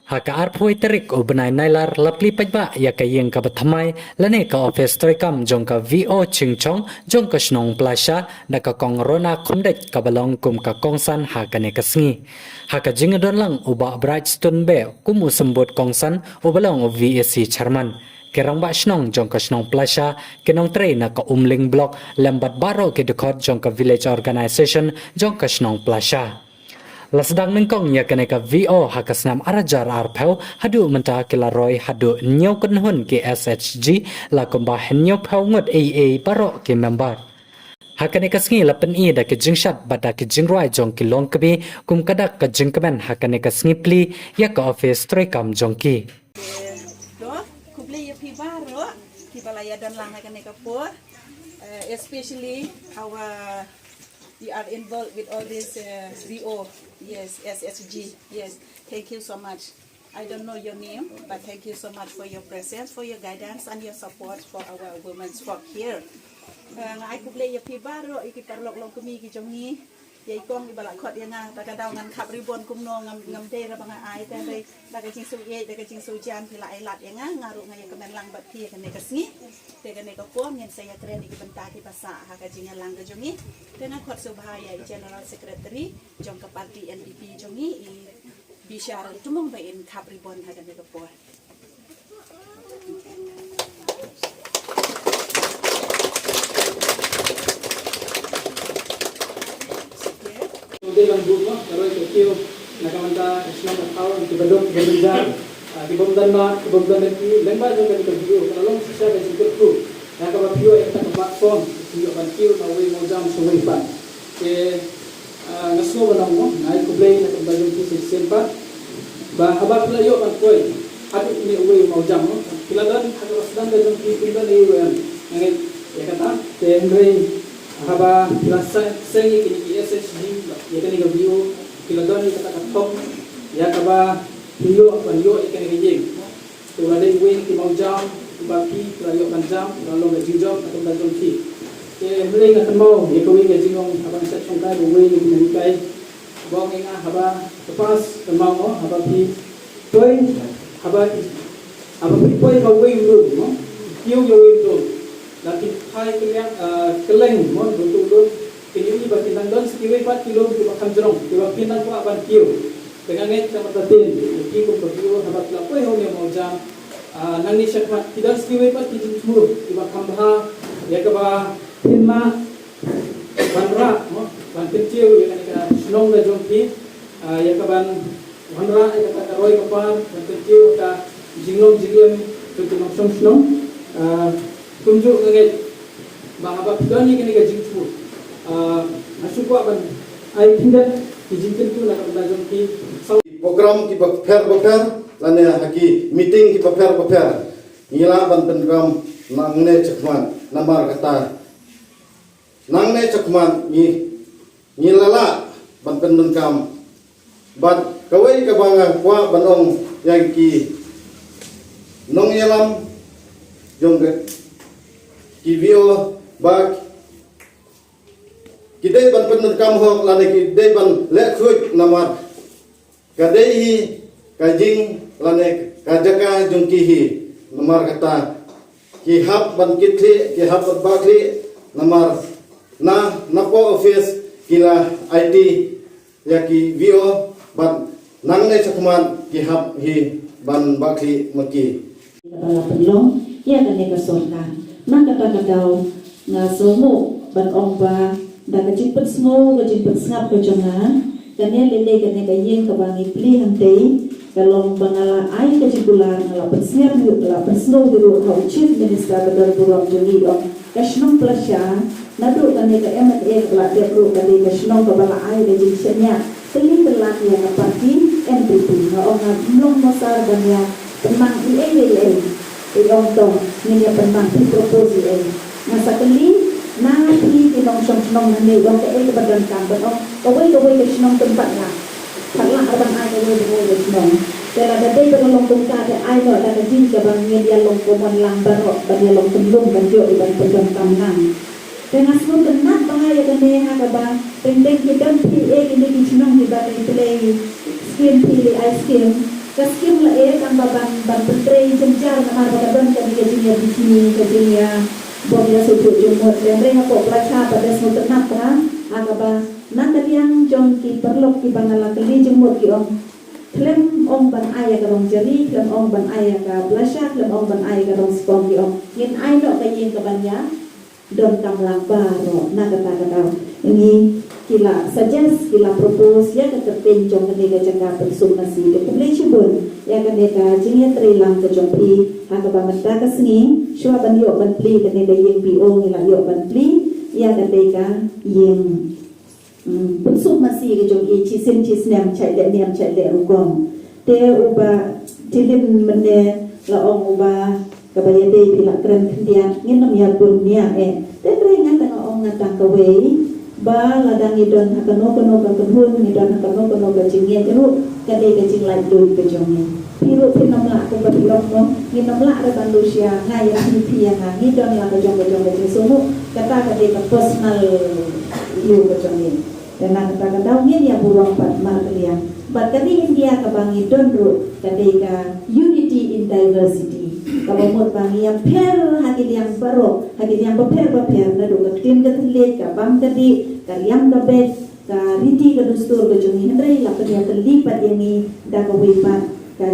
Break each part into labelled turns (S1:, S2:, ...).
S1: Haka arpoi terik ubnai nailar lapli pajba ya ka yeng ka bathamai lane ka office toikam jong ka VO chingchong jong ka snong plasha da ka kong rona khumdek ka balong kum ka kongsan haka ne kasngi haka jingadon lang uba bright stone be kum usambot kongsan ubalong VSC charman kerang ba snong jong ka snong plasha kenong train na ka umling block lambat baro ke dekot jong ka village organization jong ka snong plasha Lasdang nengkong ya kene ka VO hakasnam arajar arpau hadu menta kila roy hadu nyau kenhun ke SHG la komba nyau pau ngot AA baro ke member. Hakane kasngi la pen I da ke jingshat bada ke jingroi jong ki long kabi kum kadak ka jingkamen hakane kasngi pli ya ka office troikam jongki.
S2: Kuble ya pi baro ki balaya dan lang hakane ka po especially our you are involved with all this VO, yes, SSG, yes. Thank you so much. I don't know your name, but thank you so much for your presence, for your guidance, and your support for our women's work here. I could play a pibaro, ikiparlok long kumi kijongi, yaikong ibalak kot yana, takadaw ngan kap ribon kumno ngam de ra banga ai te dai dakajing su ye dakajing su jan pila ai lat yanga ngaru ngaya kemen lang bat pi kene kasni te kene ka pom ngen saya kren di benta ki pasa hakajing lang kajongi tena kot subhaya general secretary jong ka parti NDP jongi I bishar tumong ba in kap ribon hada ne ka po
S3: Dia lang buka, kalau itu nakamanta Islam atau di Bandung Garuda, di Bandung Ma, di Bandung Negeri, lembah juga di Bandung. Kalau sisa dari situ tu, nakama view yang tak platform, view bantu nawi mojam sungai pan. Ke ngasno banang mo, naik kublai nak Bandung tu sempat. Bah abah pelayo kan koi, hadu ini uwe mojam mo. Kila dan hadu sedang dalam pindah ni uwe yang ya kata, tendre haba kilasa sengi kini SSG ya kani ga bio kiladoni kata katom ya kaba hilo panyo ikani gijing to la dei wen ki maujam baki layo kanjam lalu ga jinjom atau ga jongki ke mulai ga tamo ya ko wen ga jingong haba sa chongkai bo wen ni kai bong nga haba tepas tamo haba pi toy haba pi toy ba wen lu no kiu yo wen lu laki hai keleng mon betul kini bagi nandon sekiwe 4 kilo di bakam jerong di bakinan ko aban kilo dengan net sama tatin ki ko kilo habat la ko ho ne mo jam nangni shakma tidak sekiwe 4 kilo semuru di bakam bah ya ka ba pinma banra mo ban kecil ya kan snong na jongki ya ka ban banra ya ka roy ka par ban kecil ka jinglong jiglem tu nong snong tunjuk nget bahaba pidani kini ga jingtu asuko aban ai tindak dijinten tu nak belajar ki
S4: program ki baper lane haki meeting ki baper ngila ban program nangne chakman namar kata nangne chakman ngilala ban kam ban kawai ka banga kwa banong yang ki nong yalam jong ki vio bak kidai ban pen kam hok lane kidai ban le khut namar kadai hi kajing lane kajaka jungki hi namar kata ki hab ban kitli ki hab bakli namar na napo office kila IT ya ki vio ban nangne sakman ki hab hi ban bakli maki
S5: kepala pelong ya kan ka sorkan nang kata-kata na somo ban ongba da kajipet smo kajipet ngap ko jonga kanya lele kanya kayeng kabangi pli hantei kalong bangala ai kajikular ngala persniap yu la persno diru how chief minister badar burong joli ong kashnong plasya nadu kanya ka MNA kala depro kanya kashnong kabala ai de jinsenya teli telat yang parti NPP na ong nong mosar kanya temang IAA ong tong ni penang pi propose masa kali nanti kinong song nani yang ke badan kampen kawai ke sinong tempat lah karena abang ai kawai sinong kala dai berlong tungka de ai no da jin ka bang dia long komon lambar dia long tembung kan jo iban pegang kamnang dengan semua tenat bangaya kene ha ka bang pendek kita PA ini di sinong di badan play skim PA skim Kaskim la kan ban pentrei jenjar namar bagadan kan dia jinya bikini ke jinya bodia suku jumut dan mereka kok pelaca pada semua tenang kan agaba nak yang jong ki perlok ki bangala kali jumut ki om klem om ban ayah ke rong jari klem om ban ayah ke pelaca klem om ban ayah ke rong spong ki om ngin ai no ka yin ke banya don kamlang baro nak kata ini kila suggest kila propose ya ketertin jong kene jaga bersumasi de publik bun ya kene ka jinya trilang ke jong pi ha ka banget ka sini shua ban yo ban pli kene de yeng pi o ngila yo ban pli ya kene ka yeng bersumasi ke jong i chi sim chi snem chai de niam chai de rugom te uba tilin mene la ong uba kabaya de pila kren kendian ngin nam ya bun nia te trengan tanga ong ngatang ka wei ba ladang idon hakano kono ka kahun idon hakano kono ka jingye jeru kade ka jing lai doi ka jongi piru pinam la ko ba pilok no nginam la re bandusia ngaya hipi yang ngidon la ka jong sumu kata kade ka personal you ka jongi dan kata kata ngin ya burong pat mar kalian bat kade India ka bangi don ru kade ka unity in diversity kalau mau bangi yang per hati yang baru hati yang per na do katin katlet ka bang kadi karyam ka bet ka riti ka dustur ka jongi hendrai la kanya terlibat yang ni da ka wipat ka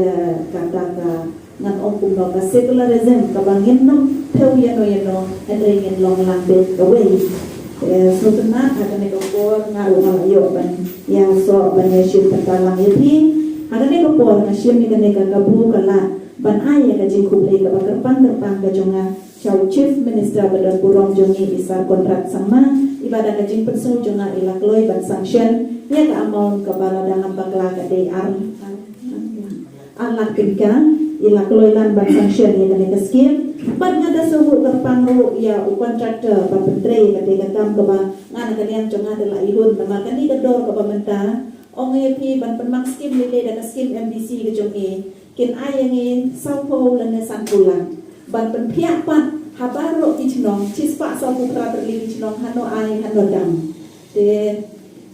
S5: ngan ongkum no ka secularism ka bangin no theu yano hendrai ngin long lang bet ka wei sutna ada ne ko por ngaru ngalayo ban yang so ban yesin tentalang yepi ada ne ko por ngasim ni ne ka kabu kala ban ai ka jing kublai ka bakar terpang ka jonga Chau Chief Minister Badan Burong Jongi Isar kontrak sama ibadah kajing persu jonga ilak loy ban sanction ya ka amon ka baladangan bangla ka de Allah kinka ilak loy lan ban sanction ya ka skim ban ngada suhu terpang ru ya kontraktor ba pentre ka de kam ka ba ngana kalian jonga de la ihun nama kan ni dor ka pementa ong ep ban penmak skim lele da skim MDC ka jongi kin ayangi saupo lan santulan ban penpiak pan habaro kichnong chispa sa putra terli kichnong hano ai hano dam de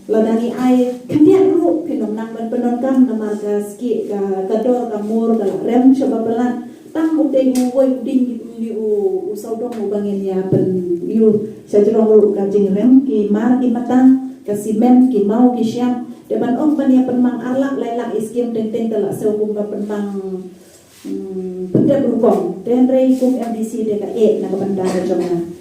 S5: ladani ai kandian ru kinom nang ban penongkam namar ka ski ka kador ka mur ka rem coba belan tang udeng woi ding u saudong u bangin ya ben yu sajrong ru ka jing rem ki mar ki matang ka simen ki mau ki syam de ban ong ban ya penmang alak lailak iskim teng kala seum ka penmang benda berukong dan rei kum MDC deka na kabandara jonga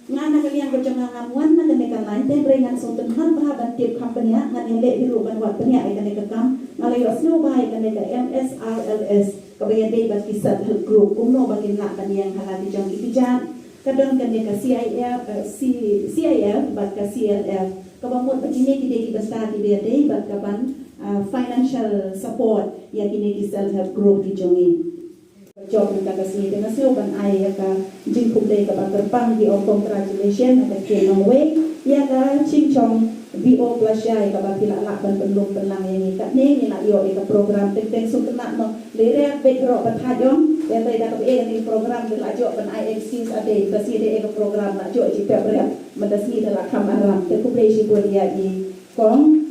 S5: ngana kalian ko jonga ngamuan na kene lain dan rei ngan sultan han bahaban tip company ngan le biru ban wat penya kene kam ngalayo snow bai kene ka MSRLS kabayan dei bat kisat group umno bagin la kan yang halati jong ipijan kadang kene ka CIL bat ka CLL kabamut pajine kide ki basta ki dei bat kaban financial support ya kini di self help group di jongi job ng kakasini dengan siuban ay ka jing kumday ka terpang di congratulation at kenong way ya ka chingchong VO plus ya ka bakila ban penlung penlang yang ikat ni na yo ka program teng sukna mo lere bedro pathayon ya tay da ka ni program de la jo ban IXC ade kasi de ka program na jo ji pe bre madasi de la kamaram te kumday si bo dia i kong